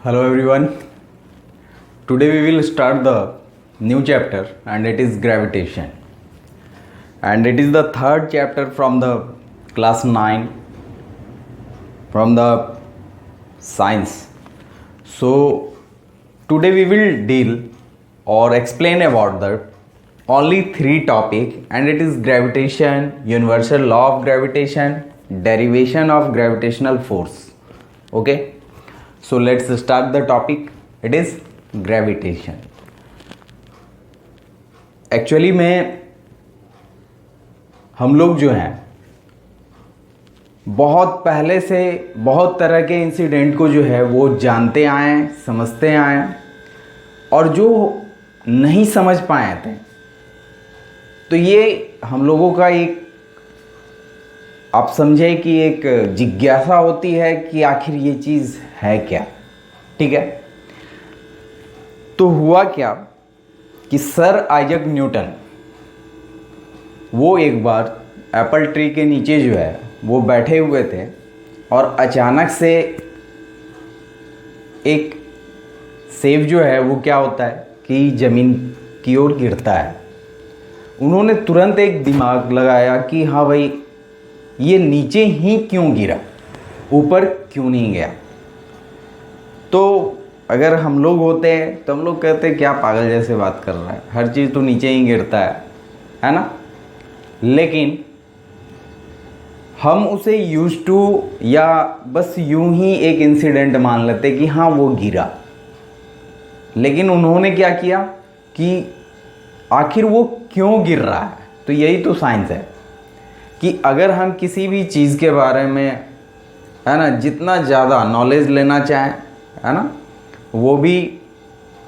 Hello everyone. Today we will start the new chapter and it is gravitation. And it is the third chapter from the class 9 from the science. So today we will deal or explain about the only three topic and it is gravitation, universal law of gravitation, derivation of gravitational force. Okay. So let's start the topic. It is gravitation. Actually में हम लोग जो हैं बहुत पहले से बहुत तरह के इंसिडेंट को जो है वो जानते आए हैं, समझते आए हैं, और जो नहीं समझ पाए थे तो ये हम लोगों का एक आप समझे कि एक जिज्ञासा होती है कि आखिर ये चीज़ है क्या। ठीक है, तो हुआ क्या कि सर आइजैक न्यूटन वो एक बार एप्पल ट्री के नीचे जो है वो बैठे हुए थे और अचानक से एक सेब जो है वो क्या होता है कि ज़मीन की ओर गिरता है। उन्होंने तुरंत एक दिमाग लगाया कि हाँ भाई ये नीचे ही क्यों गिरा, ऊपर क्यों नहीं गया। तो अगर हम लोग होते हैं तो हम लोग कहते हैं क्या पागल जैसे बात कर रहा है, हर चीज़ तो नीचे ही गिरता है ना। लेकिन हम उसे यूज टू या बस यूं ही एक इंसिडेंट मान लेते कि हाँ वो गिरा। लेकिन उन्होंने क्या किया कि आखिर वो क्यों गिर रहा है। तो यही तो साइंस है कि अगर हम किसी भी चीज़ के बारे में है ना जितना ज़्यादा नॉलेज लेना चाहें है ना, वो भी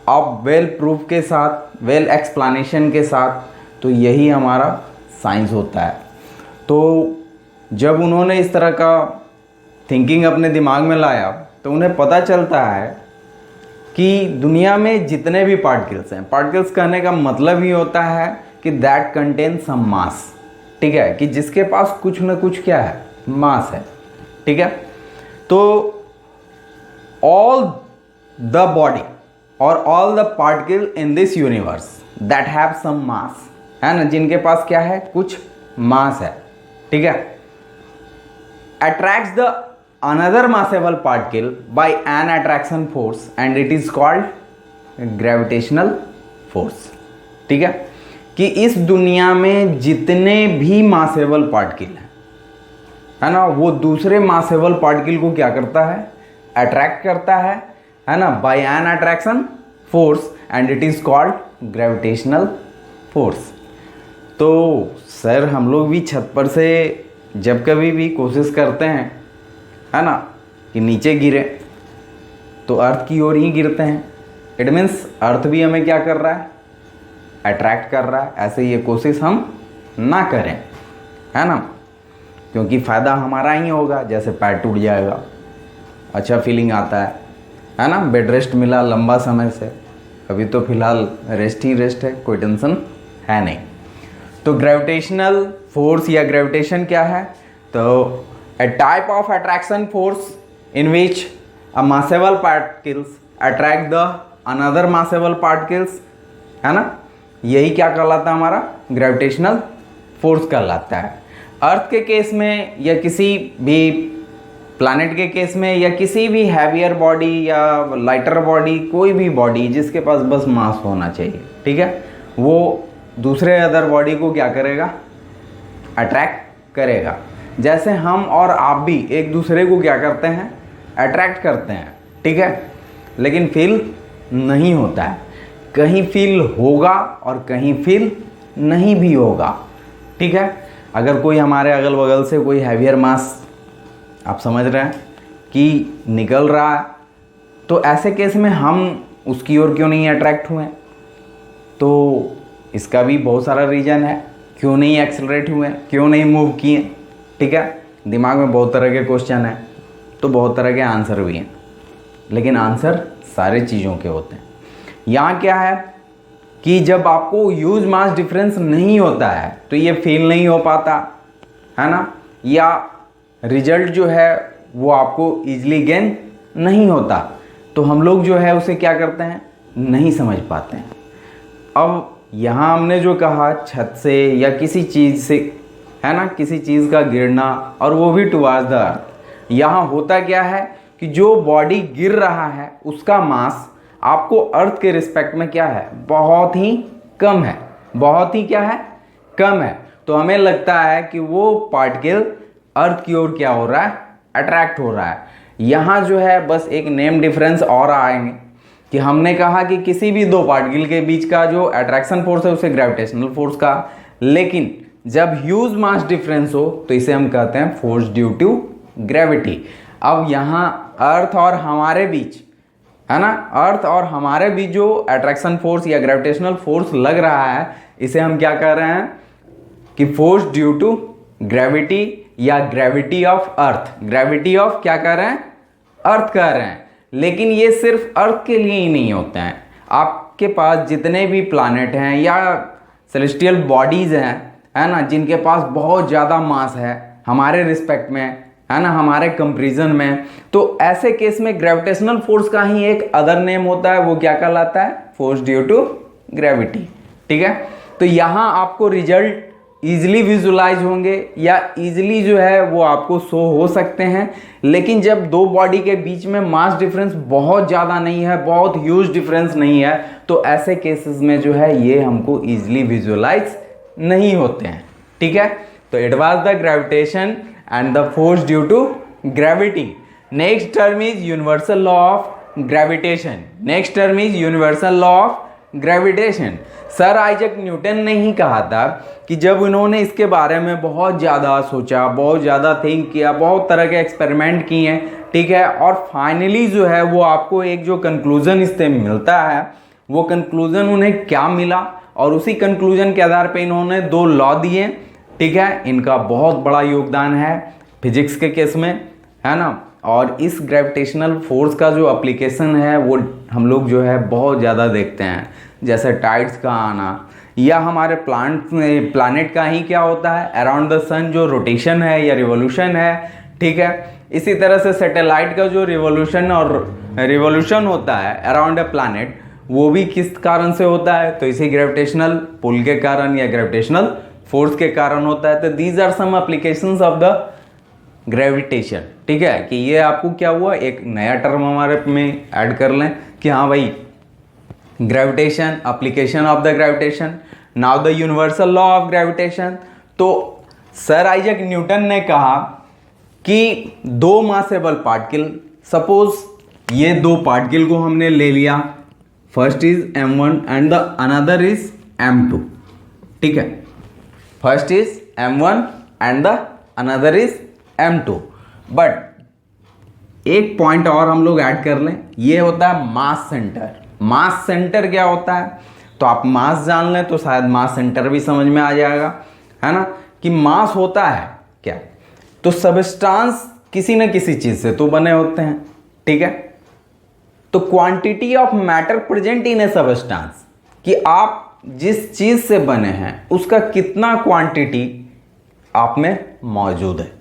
आप वेल प्रूफ के साथ, वेल एक्सप्लेनेशन के साथ, तो यही हमारा साइंस होता है। तो जब उन्होंने इस तरह का थिंकिंग अपने दिमाग में लाया तो उन्हें पता चलता है कि दुनिया में जितने भी पार्टिकल्स हैं, पार्टिकल्स कहने का मतलब ही होता है कि दैट कंटेन सम मास। ठीक है, कि जिसके पास कुछ न कुछ क्या है, मास है। ठीक है, तो ऑल द बॉडी और all the particle in this universe that have some mass, है ना, जिनके पास क्या है, कुछ मास है। ठीक है, attracts the another massable particle by an attraction force and it is called gravitational force. ठीक है, कि इस दुनिया में जितने भी मासेबल पार्टिकल हैं है ना, वो दूसरे मासेबल पार्टिकल को क्या करता है, अट्रैक्ट करता है ना, by an attraction force and it is called gravitational force. तो सर हम लोग भी छत पर से जब कभी भी कोशिश करते हैं है ना कि नीचे गिरे तो अर्थ की ओर ही गिरते हैं। इट मीन्स अर्थ भी हमें क्या कर रहा है, अट्रैक्ट कर रहा है। ऐसे ये कोशिश हम ना करें, है ना, क्योंकि फ़ायदा हमारा ही होगा। जैसे पैर टूट जाएगा, अच्छा फीलिंग आता है ना, बेड रेस्ट मिला लंबा समय से, अभी तो फ़िलहाल रेस्ट ही रेस्ट है, कोई टेंशन है नहीं। तो ग्रेविटेशनल फोर्स या ग्रेविटेशन क्या है, तो a type of attraction force in which a massable particles attract the another massable particles, है ना, यही क्या कहलाता है, हमारा ग्रेविटेशनल फोर्स कहलाता है। अर्थ के केस में या किसी भी प्लैनेट के केस में या किसी भी हैवियर बॉडी या लाइटर बॉडी, कोई भी बॉडी जिसके पास बस मास होना चाहिए, ठीक है, वो दूसरे अदर बॉडी को क्या करेगा, अट्रैक्ट करेगा। जैसे हम और आप भी एक दूसरे को क्या करते हैं, अट्रैक्ट करते हैं। ठीक है, लेकिन फील नहीं होता है, कहीं फील होगा और कहीं फील नहीं भी होगा। ठीक है, अगर कोई हमारे अगल बगल से कोई हैवियर मास आप समझ रहे हैं कि निकल रहा है, तो ऐसे केस में हम उसकी ओर क्यों नहीं अट्रैक्ट हुए। तो इसका भी बहुत सारा रीज़न है, क्यों नहीं एक्सेलरेट हुए, क्यों नहीं मूव किए। ठीक है, दिमाग में बहुत तरह के क्वेश्चन हैं तो बहुत तरह के आंसर भी हैं, लेकिन आंसर सारे चीज़ों के होते हैं। यहाँ क्या है कि जब आपको ह्यूज मास डिफरेंस नहीं होता है तो ये फील नहीं हो पाता है ना, या रिजल्ट जो है वो आपको ईजिली गेन नहीं होता। तो हम लोग जो है उसे क्या करते हैं, नहीं समझ पाते हैं। अब यहाँ हमने जो कहा छत से या किसी चीज़ से, है ना, किसी चीज़ का गिरना, और वो भी टुवर्ड्स द अर्थ। यहाँ होता क्या है कि जो बॉडी गिर रहा है उसका मास आपको अर्थ के रिस्पेक्ट में क्या है, बहुत ही कम है, बहुत ही क्या है, कम है। तो हमें लगता है कि वो पार्टिकल अर्थ की ओर क्या हो रहा है, अट्रैक्ट हो रहा है। यहाँ जो है बस एक नेम डिफरेंस और आएंगे कि हमने कहा कि किसी भी दो पार्टिकल के बीच का जो अट्रैक्शन फोर्स है उसे ग्रेविटेशनल फोर्स का, लेकिन जब ह्यूज मास डिफरेंस हो तो इसे हम कहते हैं फोर्स ड्यू टू ग्रेविटी। अब यहाँ अर्थ और हमारे बीच, है ना, अर्थ और हमारे बीच जो अट्रैक्शन फोर्स या ग्रेविटेशनल फोर्स लग रहा है, इसे हम क्या कह रहे हैं कि फोर्स ड्यू टू ग्रेविटी या gravity of earth. Gravity of क्या कह रहे हैं, अर्थ कह रहे हैं। लेकिन ये सिर्फ अर्थ के लिए ही नहीं होते हैं, आपके पास जितने भी प्लैनेट हैं या सेलेस्टियल बॉडीज हैं, है ना, जिनके पास बहुत ज़्यादा मास है हमारे रिस्पेक्ट में, है ना, हमारे कंपैरिजन में, तो ऐसे केस में ग्रेविटेशनल फोर्स का ही एक अदर नेम होता है, वो क्या कहलाता है, फोर्स ड्यू टू ग्रेविटी। ठीक है, तो यहाँ आपको रिजल्ट ईजिली विजुलाइज होंगे या ईजिली जो है वो आपको शो हो सकते हैं। लेकिन जब दो बॉडी के बीच में मास डिफरेंस बहुत ज़्यादा नहीं है, बहुत ह्यूज डिफरेंस नहीं है, तो ऐसे केसेस में जो है ये हमको ईजिली विजुलाइज नहीं होते हैं। ठीक है, तो it was the gravitation and the force due to gravity. Next term is universal law of gravitation. Next term is universal law of gravitation. Sir Isaac Newton ने ही कहा था कि जब उन्होंने इसके बारे में बहुत ज़्यादा सोचा, बहुत ज़्यादा थिंक किया, बहुत तरह के एक्सपेरिमेंट किए हैं, ठीक है, और फाइनली जो है वो आपको एक जो कंक्लूजन इससे मिलता है, वो कंक्लूजन उन्हें क्या मिला, और उसी कंक्लूजन के आधार पे इन्होंने दो लॉ दिए। ठीक है, इनका बहुत बड़ा योगदान है फिजिक्स के केस में, है ना, और इस ग्रेविटेशनल फोर्स का जो एप्लीकेशन है वो हम लोग जो है बहुत ज़्यादा देखते हैं, जैसे टाइड्स का आना, या हमारे प्लानट का ही क्या होता है, अराउंड द सन जो रोटेशन है या रिवोल्यूशन है। ठीक है, इसी तरह से सैटेलाइट का जो रिवोल्यूशन होता है अराउंड अ प्लानट, वो भी किस कारण से होता है, तो इसी ग्रेविटेशनल पुल के कारण या ग्रेविटेशनल फोर्स के कारण होता है। तो these are some applications of the gravitation. ठीक है, कि ये आपको क्या हुआ, एक नया टर्म हमारे में ऐड कर लें कि हाँ भाई, gravitation, application of the gravitation, now the universal law of gravitation. तो सर आइजैक न्यूटन ने कहा कि दो मासेबल पार्टिकल, सपोज ये दो पार्टिकल को हमने ले लिया, first is m1 and the another is m2। ठीक है, first is m1 and the another is m2। But एक पॉइंट और हम लोग ऐड कर लें, ये होता है मास सेंटर। मास सेंटर क्या होता है, तो आप मास जान लें तो शायद मास सेंटर भी समझ में आ जाएगा, है ना, कि मास होता है क्या, तो सबस्टांस किसी न किसी चीज से तो बने होते हैं। ठीक है, तो quantity of matter present in A substance, कि आप जिस चीज से बने हैं उसका कितना क्वांटिटी आप में मौजूद है।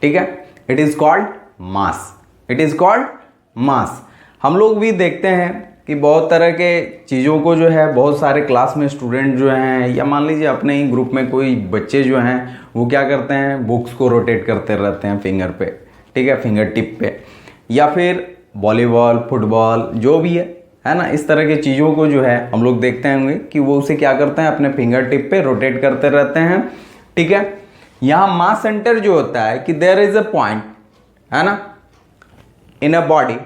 ठीक है, it is called mass, it is called मास। हम लोग भी देखते हैं कि बहुत तरह के चीज़ों को जो है, बहुत सारे क्लास में स्टूडेंट जो हैं, या मान लीजिए अपने ही ग्रुप में कोई बच्चे जो हैं, वो क्या करते हैं, बुक्स को रोटेट करते रहते हैं फिंगर पे, ठीक है, फिंगर टिप पे, या फिर वॉलीबॉल, फुटबॉल जो भी है ना, इस तरह की चीज़ों को जो है हम लोग देखते होंगे कि वो उसे क्या करते हैं, अपने फिंगर टिप पे रोटेट करते रहते हैं। ठीक है, यहाँ मास सेंटर जो होता है कि देयर इज अ पॉइंट, है ना, in a body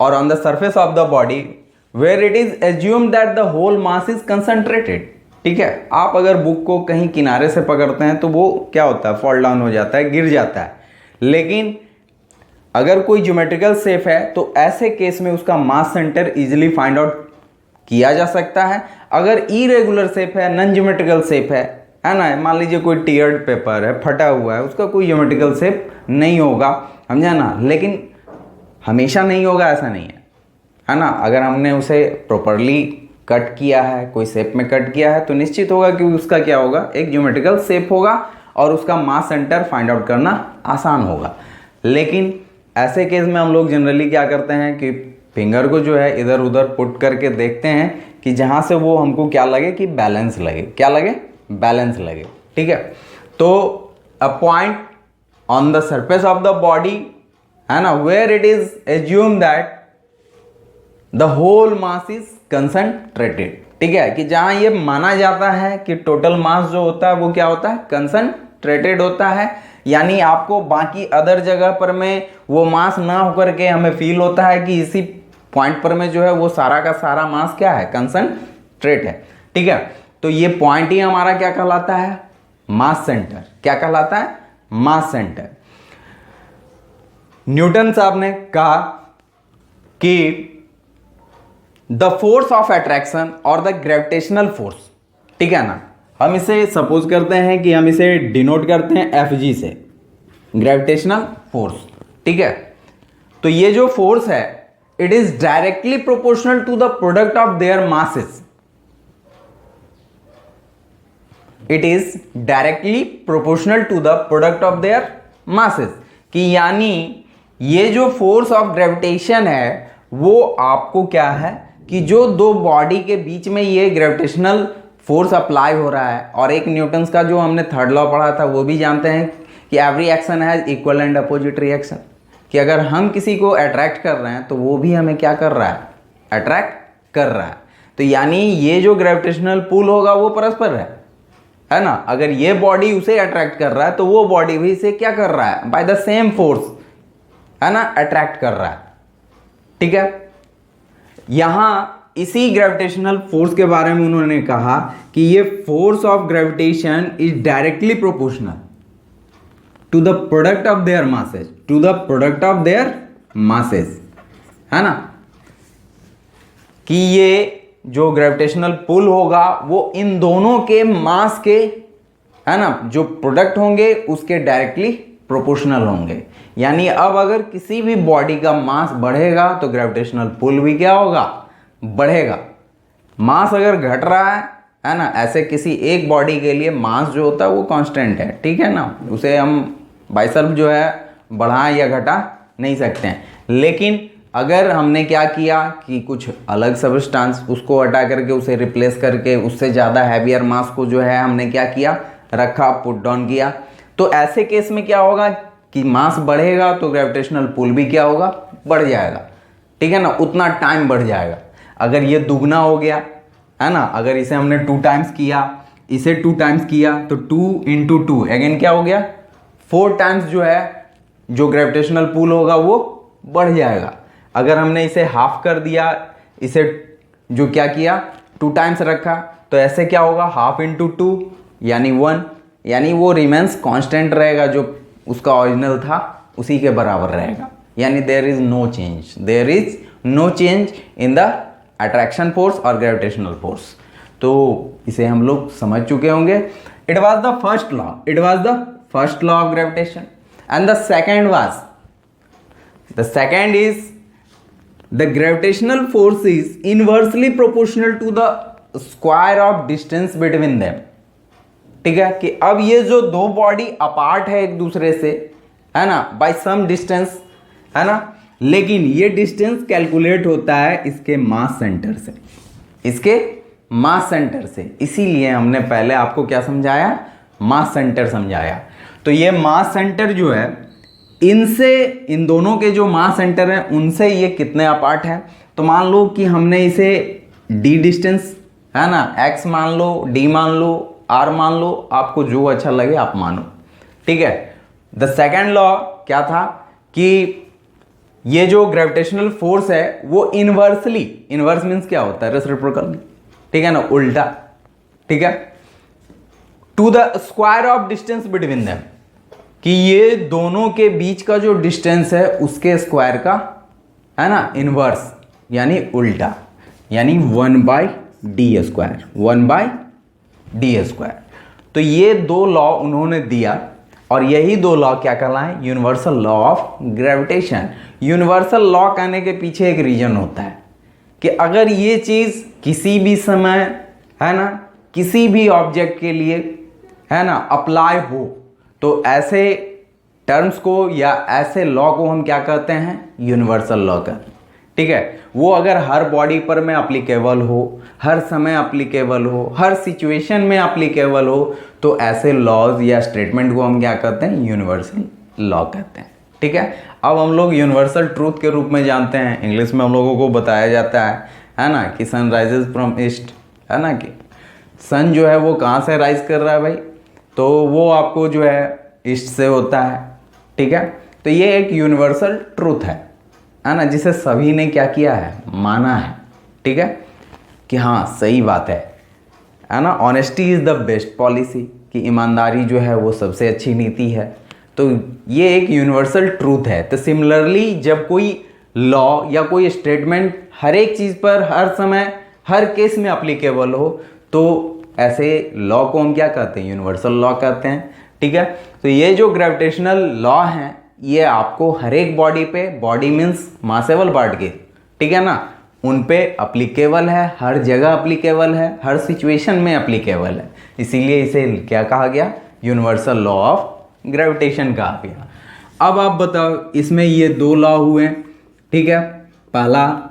or on the surface of the body where it is assumed that the whole mass is concentrated। ठीक है, आप अगर बुक को कहीं किनारे से पकड़ते हैं तो वो क्या होता है, फॉल डाउन हो जाता है, गिर जाता है। लेकिन अगर कोई ज्योमेट्रिकल शेप है तो ऐसे केस में उसका mass centre easily find out किया जा सकता है। अगर इरेगुलर शेप है, नॉन ज्योमेट्रिकल शेप है ना, मान लीजिए कोई टीयर्ड पेपर है, फटा हुआ है, उसका कोई ज्योमेट्रिकल शेप नहीं होगा, समझा ना, लेकिन हमेशा नहीं होगा ऐसा नहीं है ना। अगर हमने उसे प्रॉपरली कट किया है, कोई शेप में कट किया है, तो निश्चित होगा कि उसका क्या होगा, एक ज्योमेट्रिकल शेप होगा और उसका मास सेंटर फाइंड आउट करना आसान होगा। लेकिन ऐसे केस में हम लोग जनरली क्या करते हैं कि फिंगर को जो है इधर उधर पुट करके देखते हैं कि जहाँ से वो हमको क्या लगे कि बैलेंस लगे, क्या लगे, बैलेंस लगे। ठीक है, तो a point on the surface of the body, है ना, where it is assume that the whole mass is concentrated. ठीक है, कि जहां ये माना जाता है कि टोटल मास जो होता है वो क्या होता है, कंसंट्रेटेड होता है। यानी आपको बाकी अदर जगह पर में वो मास ना होकर के हमें फील होता है कि इसी पॉइंट पर में जो है वो सारा का सारा मास क्या है, कंसंट्रेट है। ठीक है, तो ये पॉइंट ही हमारा क्या कहलाता है, मास सेंटर। क्या कहलाता है, मास सेंटर। न्यूटन साहब ने कहा कि द फोर्स ऑफ अट्रैक्शन और द ग्रेविटेशनल फोर्स, ठीक है ना, हम इसे सपोज करते हैं कि हम इसे डिनोट करते हैं एफ जी से, ग्रेविटेशनल फोर्स। ठीक है, तो ये जो फोर्स है it is directly proportional to the product of their masses. It is directly proportional to the product of their masses, कि यानी ये जो फोर्स ऑफ ग्रेविटेशन है वो आपको क्या है कि जो दो बॉडी के बीच में ये ग्रेविटेशनल फोर्स अप्लाई हो रहा है, और एक न्यूटन्स का जो हमने थर्ड लॉ पढ़ा था वो भी जानते हैं कि every action has equal and opposite reaction, कि अगर हम किसी को अट्रैक्ट कर रहे हैं तो वो भी हमें क्या कर रहा है, अट्रैक्ट कर रहा है। तो यानी ये जो ग्रेविटेशनल पुल होगा वो परस्पर है ना, अगर ये बॉडी उसे अट्रैक्ट कर रहा है तो वो बॉडी भी इसे क्या कर रहा है, बाय द सेम फोर्स, है ना, अट्रैक्ट कर रहा है। ठीक है, यहां इसी ग्रेविटेशनल फोर्स के बारे में उन्होंने कहा कि ये force of gravitation is directly proportional to the product of their masses, to the product of their masses, है ना, कि ये जो ग्रेविटेशनल पुल होगा वो इन दोनों के मास के, है ना, जो प्रोडक्ट होंगे उसके डायरेक्टली प्रोपोर्शनल होंगे। यानी अब अगर किसी भी बॉडी का मास बढ़ेगा तो ग्रेविटेशनल पुल भी क्या होगा, बढ़ेगा। मास अगर घट रहा है ना, ऐसे किसी एक बॉडी के लिए मास जो होता है वो कांस्टेंट है, ठीक है ना, उसे हम बाइसेप्स जो है बढ़ा या घटा नहीं सकते हैं। लेकिन अगर हमने क्या किया कि कुछ अलग सब्सटेंस उसको हटा करके उसे रिप्लेस करके उससे ज़्यादा हैवियर मास को जो है हमने क्या किया, रखा, पुट डाउन किया, तो ऐसे केस में क्या होगा कि मास बढ़ेगा तो ग्रेविटेशनल पुल भी क्या होगा, बढ़ जाएगा। ठीक है ना, उतना टाइम बढ़ जाएगा। अगर ये दुगना हो गया, है ना, अगर इसे हमने 2 टाइम्स किया, इसे 2 टाइम्स किया, तो 2 इंटू 2 अगेन क्या हो गया, 4 टाइम्स जो है जो ग्रेविटेशनल पुल होगा वो बढ़ जाएगा। अगर हमने इसे हाफ कर दिया, इसे जो क्या किया 2 टाइम्स रखा, तो ऐसे क्या होगा, हाफ इंटू 2 यानी 1, यानी वो रिमेंस कांस्टेंट रहेगा, जो उसका ओरिजिनल था उसी के बराबर रहेगा। यानी there is no change, there is no change in the attraction force और ग्रेविटेशनल फोर्स। तो इसे हम लोग समझ चुके होंगे। It was the first law, it was the first law of gravitation. And the second was, the second is the gravitational force is inversely proportional to the square of distance between them. ठीक है, कि अब ये जो दो body apart है एक दूसरे से, है ना, बाय सम डिस्टेंस, है ना, लेकिन ये डिस्टेंस कैलकुलेट होता है इसके मास सेंटर से, इसके मास सेंटर से। इसीलिए हमने पहले आपको क्या समझाया, मास सेंटर समझाया। तो ये मास सेंटर जो है, इनसे, इन दोनों के जो मास सेंटर हैं उनसे ये कितने अपार्ट है। तो मान लो कि हमने इसे d डिस्टेंस, है ना, x मान लो, d मान लो, r मान लो, आपको जो अच्छा लगे आप मानो। ठीक है, द सेकेंड लॉ क्या था कि ये जो ग्रेविटेशनल फोर्स है वो इनवर्सली, इनवर्स मीन्स क्या होता है, रेसिप्रोकल, ठीक है ना, उल्टा, ठीक है, to the square of distance between them, कि ये दोनों के बीच का जो डिस्टेंस है उसके स्क्वायर का, है ना, इनवर्स यानी उल्टा, यानी 1/d स्क्वायर, 1/d स्क्वायर। तो ये 2 लॉ उन्होंने दिया, और यही 2 लॉ क्या कहलाएं, universal law of gravitation. Universal law कहने के पीछे एक रीजन होता है कि अगर ये चीज किसी भी समय, है ना, किसी भी ऑब्जेक्ट के लिए, है ना, अप्लाई हो, तो ऐसे टर्म्स को या ऐसे लॉ को हम क्या कहते हैं, यूनिवर्सल लॉ कहते हैं। ठीक है, वो अगर हर बॉडी पर में अप्लीकेबल हो, हर समय अप्लीकेबल हो, हर सिचुएशन में अप्लीकेबल हो, तो ऐसे लॉज या स्टेटमेंट को हम क्या कहते हैं, यूनिवर्सल लॉ कहते हैं। ठीक है, अब हम लोग यूनिवर्सल ट्रूथ के रूप में जानते हैं, इंग्लिश में हम लोगों को बताया जाता है ना, कि सन राइजेस फ्रॉम ईस्ट, है ना, कि सन जो है वो कहाँ से राइज कर रहा है भाई, तो वो आपको जो है ईस्ट से होता है। ठीक है, तो ये एक यूनिवर्सल ट्रूथ है ना, जिसे सभी ने क्या किया है, माना है। ठीक है, कि हाँ सही बात है ना, honesty is the best policy, कि ईमानदारी जो है वो सबसे अच्छी नीति है। तो ये एक यूनिवर्सल ट्रूथ है। तो सिमिलरली जब कोई लॉ या कोई स्टेटमेंट हर एक चीज़ पर, हर समय, हर केस में अप्लीकेबल हो, तो ऐसे लॉ को हम क्या कहते हैं, यूनिवर्सल लॉ कहते हैं। ठीक है, तो ये जो ग्रेविटेशनल लॉ हैं, ये आपको हर एक बॉडी पे, बॉडी मीन्स मासेबल पार्ट के, ठीक है ना, उन पे अप्लीकेबल है, हर जगह अप्लीकेबल है, हर सिचुएशन में अप्लीकेबल है, इसीलिए इसे क्या कहा गया, यूनिवर्सल लॉ ऑफ ग्रेविटेशन कहा गया। अब आप बताओ, इसमें ये दो लॉ हुए, ठीक है, पहला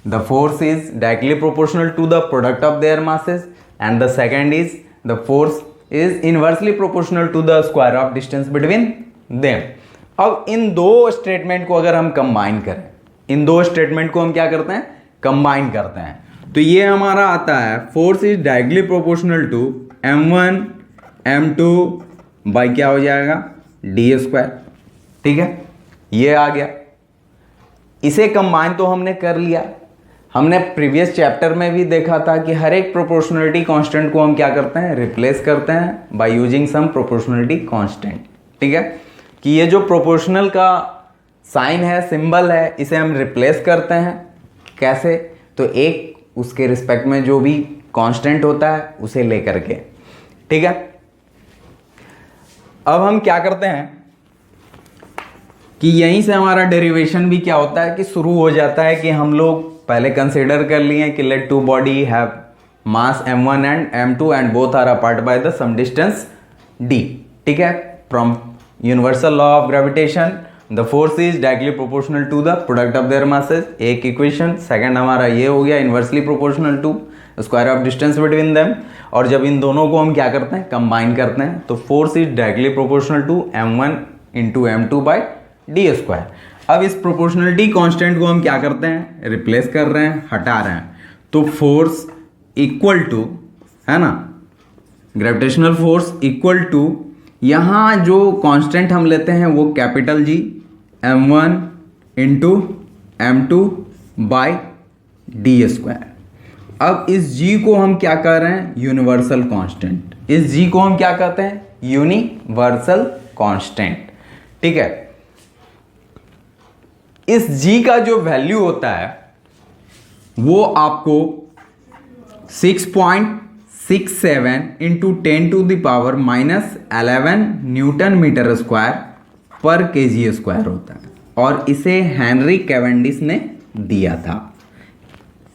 the force is directly proportional to the product of their masses, and the second is the force is inversely proportional to the square of distance between them. अब इन दो स्टेटमेंट को अगर हम कंबाइन करें, इन दो स्टेटमेंट को हम क्या करते हैं, कंबाइन करते हैं, तो ये हमारा आता है force is directly proportional to m1 m2 by क्या हो जाएगा, डी स्क्वायर। ठीक है, ये आ गया। इसे कंबाइन तो हमने कर लिया। हमने प्रीवियस चैप्टर में भी देखा था कि हर एक प्रोपोर्शनलिटी कांस्टेंट को हम क्या करते हैं, रिप्लेस करते हैं by using some proportionality constant. ठीक है, कि ये जो प्रोपोर्शनल का साइन है, सिंबल है, इसे हम रिप्लेस करते हैं। कैसे, तो एक उसके रिस्पेक्ट में जो भी कांस्टेंट होता है उसे लेकर के। ठीक है, अब हम क्या करते हैं कि यहीं से हमारा डेरिवेशन भी क्या होता है कि शुरू हो जाता है, कि हम लोग पहले कंसीडर कर लिए कि let two body have mass m1 and m2 and both are apart by the some distance d। ठीक है, from universal law of gravitation the force is directly proportional to the product of their masses, एक equation. Second हमारा ये हो गया inversely proportional to square of distance between them, और जब इन दोनों को हम क्या करते हैं, कंबाइन करते हैं, तो force is directly proportional to m1 into m2 by d square. अब इस प्रोपोर्शनलिटी कांस्टेंट को हम क्या करते हैं, रिप्लेस कर रहे हैं, हटा रहे हैं, तो फोर्स इक्वल टू, है ना, ग्रेविटेशनल फोर्स इक्वल टू, यहाँ जो कांस्टेंट हम लेते हैं वो capital G, m1 into m2 by d square. अब इस g को हम क्या कर रहे हैं, यूनिवर्सल कांस्टेंट। इस g को हम क्या कहते हैं, यूनिवर्सल कांस्टेंट। ठीक है, इस g का जो वैल्यू होता है वो आपको 6.67 into 10 to the power -11 newton metre square पर केजी स्क्वायर होता है, और इसे हेनरी कैवेंडिश ने दिया था।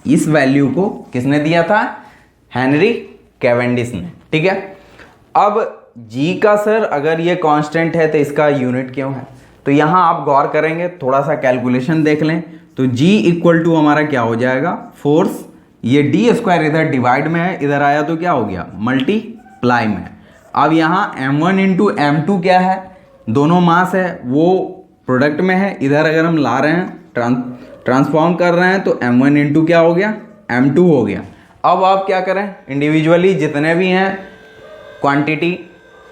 इस वैल्यू को किसने दिया था, हेनरी कैवेंडिश ने। ठीक है, अब g का सर अगर ये कांस्टेंट है तो इसका यूनिट क्यों है, तो यहाँ आप गौर करेंगे, थोड़ा सा कैलकुलेशन देख लें, तो g इक्वल टू हमारा क्या हो जाएगा, फोर्स, ये डी स्क्वायर इधर डिवाइड में है, इधर आया तो क्या हो गया, मल्टीप्लाई में। अब यहाँ m1 इंटू m2 क्या है, दोनों मास है, वो प्रोडक्ट में है, इधर अगर हम ला रहे हैं, ट्रांसफॉर्म कर रहे हैं, तो m1 इंटू क्या हो गया, m2 हो गया। अब आप क्या करें, इंडिविजुअली जितने भी हैं क्वांटिटी,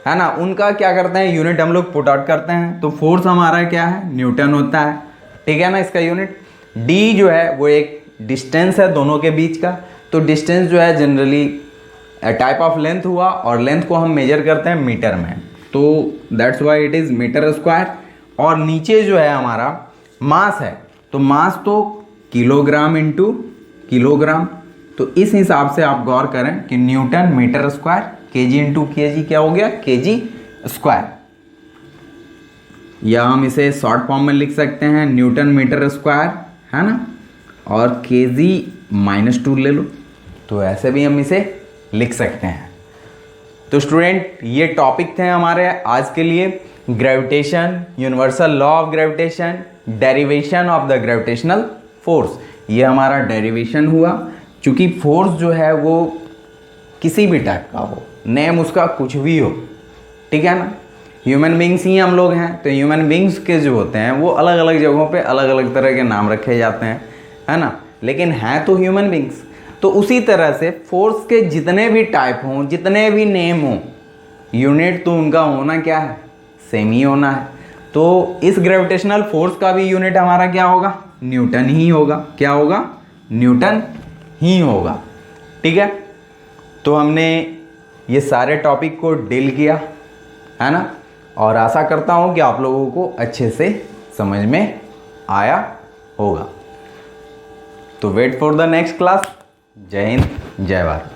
है ना, उनका क्या करते हैं, यूनिट हम लोग पुट आउट करते हैं, तो फोर्स हमारा क्या है, न्यूटन होता है। ठीक है ना, इसका यूनिट d जो है वो एक डिस्टेंस है दोनों के बीच का, तो डिस्टेंस जो है जनरली टाइप ऑफ लेंथ हुआ, और लेंथ को हम मेजर करते हैं मीटर में, तो that's why it is metre square. और नीचे जो है हमारा मास है, तो मास तो किलोग्राम इंटू किलोग्राम, तो इस हिसाब से आप गौर करें कि newton metre square, KG into KG क्या हो गया, केजी स्क्वायर। या हम इसे शॉर्ट फॉर्म में लिख सकते हैं न्यूटन मीटर स्क्वायर, है ना, और केजी -2 ले लो, तो ऐसे भी हम इसे लिख सकते हैं। तो स्टूडेंट, ये टॉपिक थे हमारे आज के लिए, gravitation, universal law of gravitation, derivation of the gravitational force. ये हमारा डेरिवेशन हुआ, क्योंकि फोर्स जो है वो किसी भी टाइप का हो, नेम उसका कुछ भी हो, ठीक है ना। ह्यूमन बींग्स ही हम लोग हैं, तो ह्यूमन बींग्स के जो होते हैं वो अलग अलग जगहों पे अलग अलग तरह के नाम रखे जाते हैं, है ना, लेकिन हैं तो ह्यूमन बींग्स। तो उसी तरह से फोर्स के जितने भी टाइप हों, जितने भी नेम हों, यूनिट तो उनका होना क्या है, सेम ही होना है। तो इस ग्रेविटेशनल फोर्स का भी यूनिट हमारा क्या होगा, न्यूटन ही होगा। क्या होगा, न्यूटन ही होगा, ठीक है। तो हमने ये सारे टॉपिक को डील किया, है ना, और आशा करता हूँ कि आप लोगों को अच्छे से समझ में आया होगा। तो wait for the next class. जय हिंद, जय भारत।